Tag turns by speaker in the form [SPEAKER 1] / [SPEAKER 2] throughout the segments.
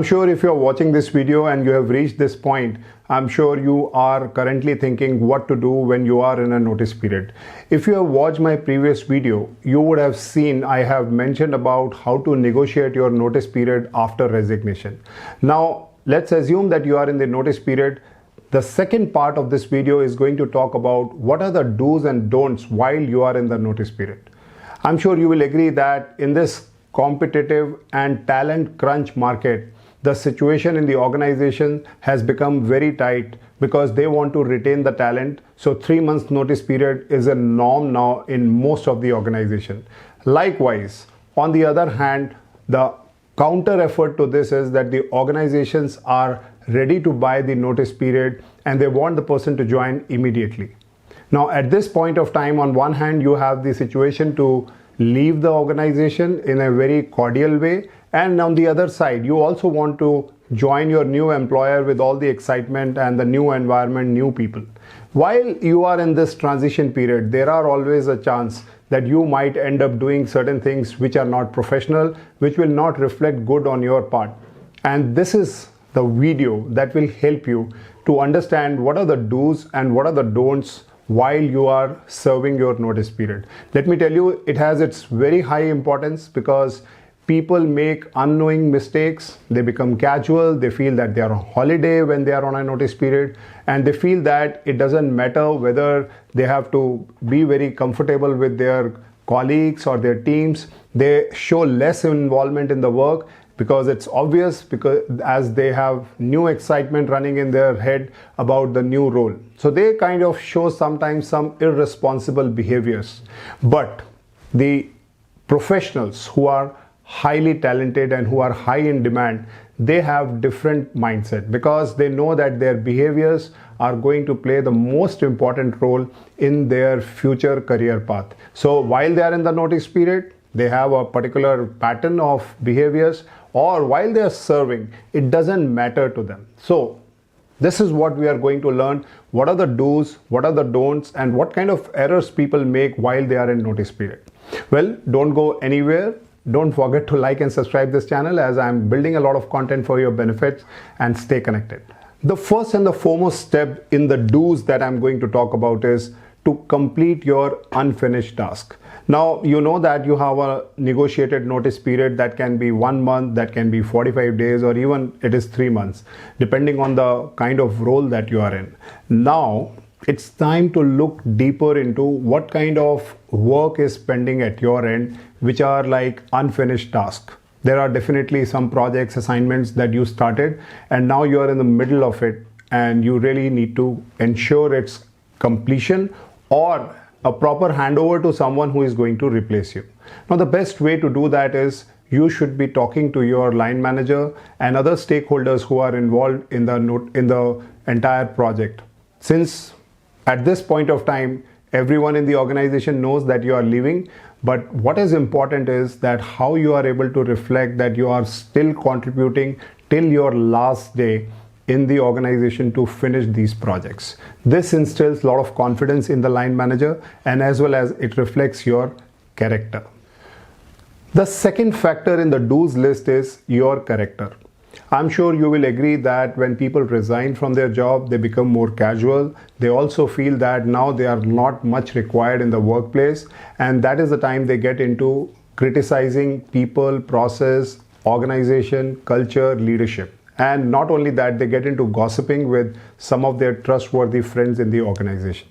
[SPEAKER 1] sure if you're watching this video and you have reached this point, I'm sure you are currently thinking what to do when you are in a notice period. If you have watched my previous video, you would have seen I have mentioned about how to negotiate your notice period after resignation. Now, let's assume that you are in the notice period. The second part of this video is going to talk about what are the do's and don'ts while you are in the notice period. I'm sure you will agree that in this competitive and talent crunch market, the situation in the organization has become very tight because they want to retain the talent. So 3 months notice period is a norm now in most of the organization. Likewise, on the other hand, the counter effort to this is that the organizations are ready to buy the notice period and they want the person to join immediately. Now, at this point of time, on one hand, you have the situation to leave the organization in a very cordial way, and on the other side, you also want to join your new employer with all the excitement and the new environment, new people. While you are in this transition period, there are always a chance that you might end up doing certain things which are not professional, which will not reflect good on your part. And this is the video that will help you to understand what are the do's and what are the don'ts while you are serving your notice period. Let me tell you, it has its very high importance because people make unknowing mistakes. They become casual. They feel that they are on holiday when they are on a notice period, and they feel that it doesn't matter whether they have to be very comfortable with their colleagues or their teams. They show less involvement in the work because it's obvious, because as they have new excitement running in their head about the new role. So they kind of show sometimes some irresponsible behaviors. But the professionals who are highly talented and who are high in demand, they have different mindset because they know that their behaviors are going to play the most important role in their future career path. So while they are in the notice period, they have a particular pattern of behaviors, or while they are serving, it doesn't matter to them. So this is what we are going to learn. What are the do's, what are the don'ts, and what kind of errors people make while they are in notice period. Well, don't go anywhere. Don't forget to like and subscribe this channel as I'm building a lot of content for your benefits, and stay connected. The first and the foremost step in the do's that I'm going to talk about is to complete your unfinished task. Now, you know that you have a negotiated notice period that can be 1 month, that can be 45 days, or even it is 3 months, depending on the kind of role that you are in. Now, it's time to look deeper into what kind of work is pending at your end, which are like unfinished tasks. There are definitely some projects, assignments that you started, and now you are in the middle of it, and you really need to ensure its completion or a proper handover to someone who is going to replace you. Now, the best way to do that is you should be talking to your line manager and other stakeholders who are involved in the entire project. Since at this point of time, everyone in the organization knows that you are leaving, but what is important is that how you are able to reflect that you are still contributing till your last day in the organization to finish these projects. This instills a lot of confidence in the line manager, and as well as it reflects your character. The second factor in the do's list is your character. I'm sure you will agree that when people resign from their job, they become more casual. They also feel that now they are not much required in the workplace, and that is the time they get into criticizing people, process, organization, culture, leadership. And not only that, they get into gossiping with some of their trustworthy friends in the organization.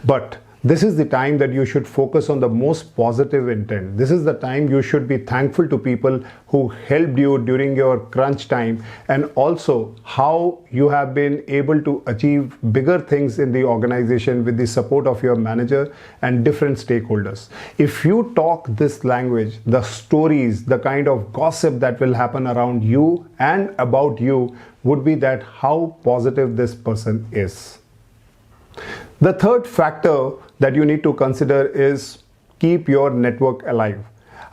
[SPEAKER 1] But this is the time that you should focus on the most positive intent. This is the time you should be thankful to people who helped you during your crunch time, and also how you have been able to achieve bigger things in the organization with the support of your manager and different stakeholders. If you talk this language, the stories, the kind of gossip that will happen around you and about you would be that how positive this person is. The third factor that you need to consider is keep your network alive.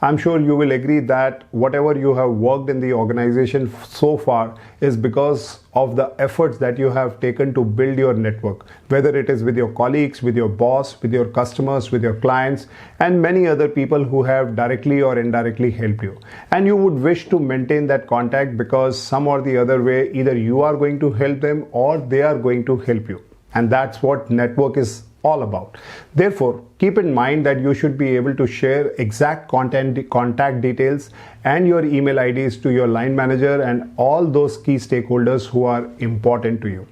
[SPEAKER 1] I'm sure you will agree that whatever you have worked in the organization so far is because of the efforts that you have taken to build your network, whether it is with your colleagues, with your boss, with your customers, with your clients, and many other people who have directly or indirectly helped you. And you would wish to maintain that contact because some or the other way, either you are going to help them or they are going to help you. And that's what network is all about. Therefore, keep in mind that you should be able to share exact contact details and your email IDs to your line manager and all those key stakeholders who are important to you.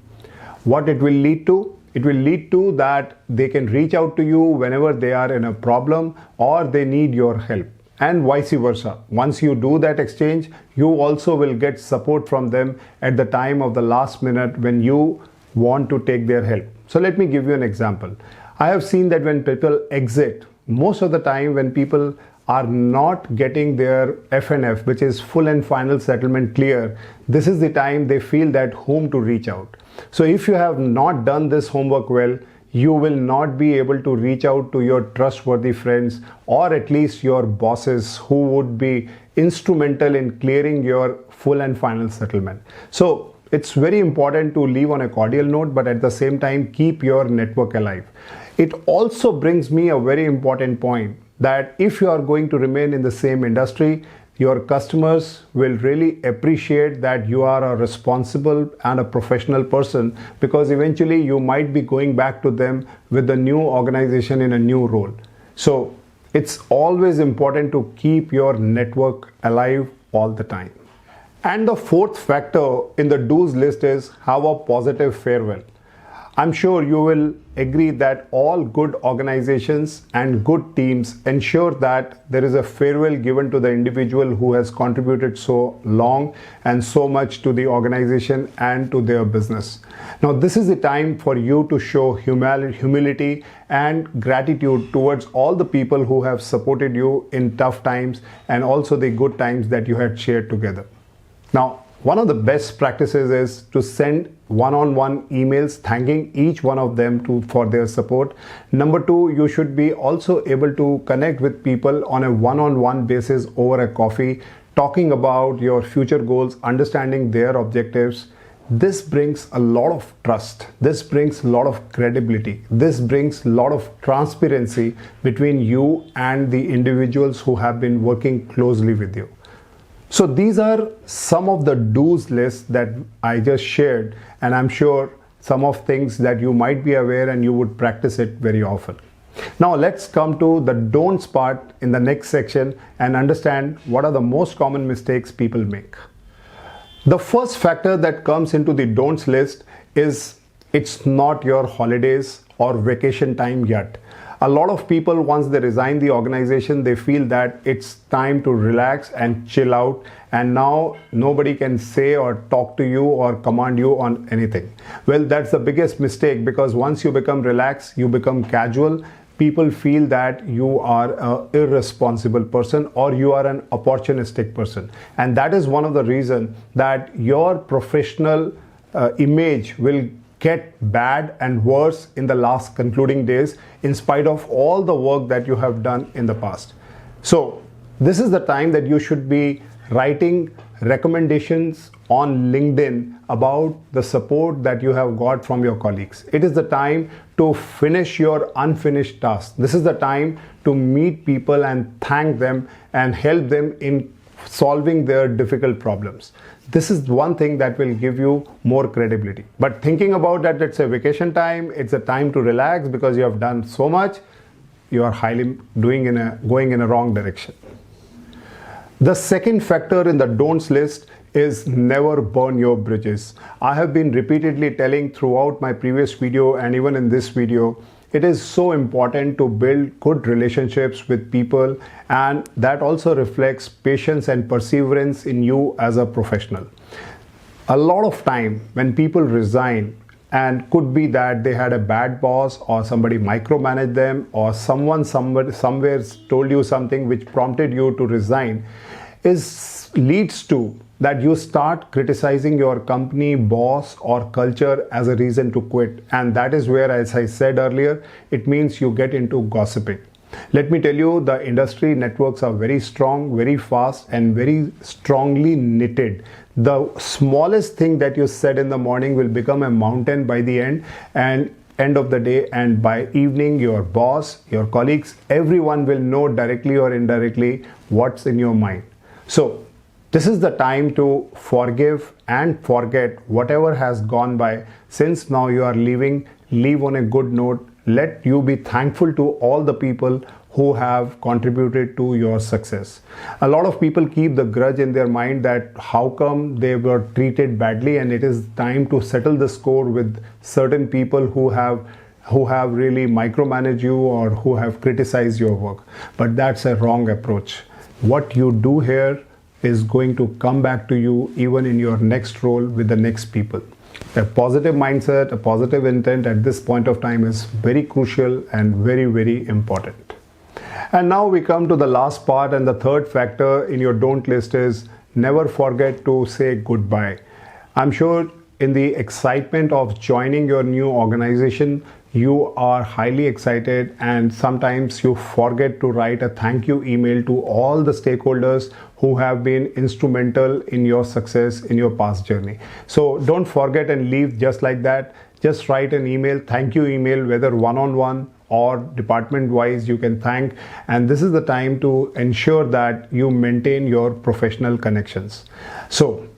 [SPEAKER 1] What it will lead to? It will lead to that they can reach out to you whenever they are in a problem or they need your help, and vice versa. Once you do that exchange, you also will get support from them at the time of the last minute when you want to take their help. So let me give you an example. I have seen that when people exit, most of the time when people are not getting their FNF, which is full and final settlement, clear, this is the time they feel that whom to reach out. So if you have not done this homework well, you will not be able to reach out to your trustworthy friends or at least your bosses who would be instrumental in clearing your full and final settlement. So it's very important to leave on a cordial note, but at the same time, keep your network alive. It also brings me a very important point that if you are going to remain in the same industry, your customers will really appreciate that you are a responsible and a professional person, because eventually you might be going back to them with a new organization in a new role. So it's always important to keep your network alive all the time. And the fourth factor in the do's list is have a positive farewell. I'm sure you will agree that all good organizations and good teams ensure that there is a farewell given to the individual who has contributed so long and so much to the organization and to their business. Now, this is the time for you to show humility and gratitude towards all the people who have supported you in tough times and also the good times that you had shared together. Now, one of the best practices is to send one-on-one emails thanking each one of them for their support. Number two, you should be also able to connect with people on a one-on-one basis over a coffee, talking about your future goals, understanding their objectives. This brings a lot of trust. This brings a lot of credibility. This brings a lot of transparency between you and the individuals who have been working closely with you. So these are some of the do's lists that I just shared, and I'm sure some of things that you might be aware and you would practice it very often. Now let's come to the don'ts part in the next section and understand what are the most common mistakes people make. The first factor that comes into the don'ts list is it's not your holidays or vacation time yet. A lot of people, once they resign the organization, they feel that it's time to relax and chill out, and now nobody can say or talk to you or command you on anything. Well, that's the biggest mistake, because once you become relaxed, you become casual, people feel that you are an irresponsible person or you are an opportunistic person. And that is one of the reasons that your professional image will get bad and worse in the last concluding days, in spite of all the work that you have done in the past. So this is the time that you should be writing recommendations on LinkedIn about the support that you have got from your colleagues. It is the time to finish your unfinished tasks. This is the time to meet people and thank them and help them in solving their difficult problems. This is one thing that will give you more credibility. But thinking about that, it's a vacation time, it's a time to relax because you have done so much, you are going in a wrong direction. The second factor in the don'ts list is never burn your bridges. I have been repeatedly telling throughout my previous video and even in this video, it is so important to build good relationships with people, and that also reflects patience and perseverance in you as a professional. A lot of time when people resign, and could be that they had a bad boss or somebody micromanaged them or someone somewhere told you something which prompted you to resign, leads to that you start criticizing your company, boss or culture as a reason to quit. And that is where, as I said earlier, it means you get into gossiping. Let me tell you, the industry networks are very strong, very fast, and very strongly knitted. The smallest thing that you said in the morning will become a mountain by the end of the day, and by evening your boss, your colleagues, everyone will know directly or indirectly what's in your mind. So this is the time to forgive and forget whatever has gone by. Since now you are leave on a good note. Let you be thankful to all the people who have contributed to your success. A lot of people keep the grudge in their mind that how come they were treated badly, and it is time to settle the score with certain people who have really micromanaged you or who have criticized your work. But that's a wrong approach. What you do here is going to come back to you even in your next role with the next people. A positive mindset, a positive intent at this point of time is very crucial and very, very important. And now we come to the last part, and the third factor in your don't list is never forget to say goodbye. I'm sure in the excitement of joining your new organization, you are highly excited, and sometimes you forget to write a thank you email to all the stakeholders who have been instrumental in your success in your past journey. So don't forget and leave just like that. Just write an email, thank you email, whether one-on-one or department wise you can thank. And this is the time to ensure that you maintain your professional connections. So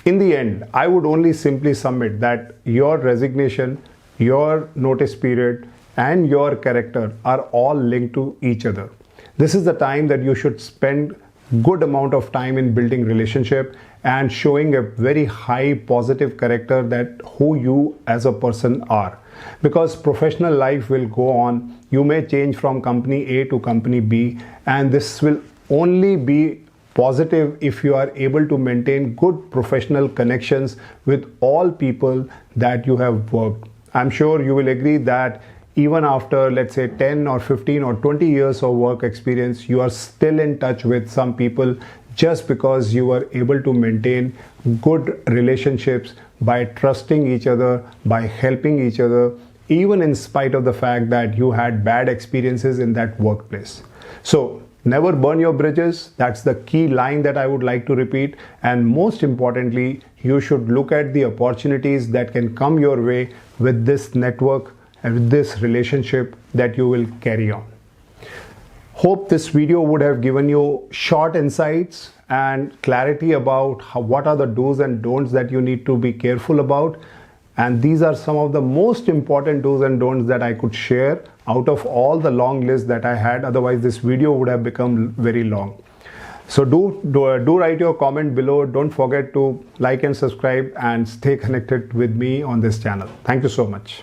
[SPEAKER 1] in the end, I would only simply submit that your resignation, your notice period, and your character are all linked to each other. This is the time that you should spend good amount of time in building relationship and showing a very high positive character that who you as a person are. Because professional life will go on. You may change from company A to company B, and this will only be positive if you are able to maintain good professional connections with all people that you have worked. I'm sure you will agree that even after, let's say, 10 or 15 or 20 years of work experience, you are still in touch with some people just because you were able to maintain good relationships by trusting each other, by helping each other, even in spite of the fact that you had bad experiences in that workplace. So never burn your bridges. That's the key line that I would like to repeat. And most importantly, you should look at the opportunities that can come your way with this network and with this relationship that you will carry on. Hope this video would have given you short insights and clarity about what are the do's and don'ts that you need to be careful about. And these are some of the most important do's and don'ts that I could share out of all the long list that I had. Otherwise, this video would have become very long. So do write your comment below. Don't forget to like and subscribe and stay connected with me on this channel. Thank you so much.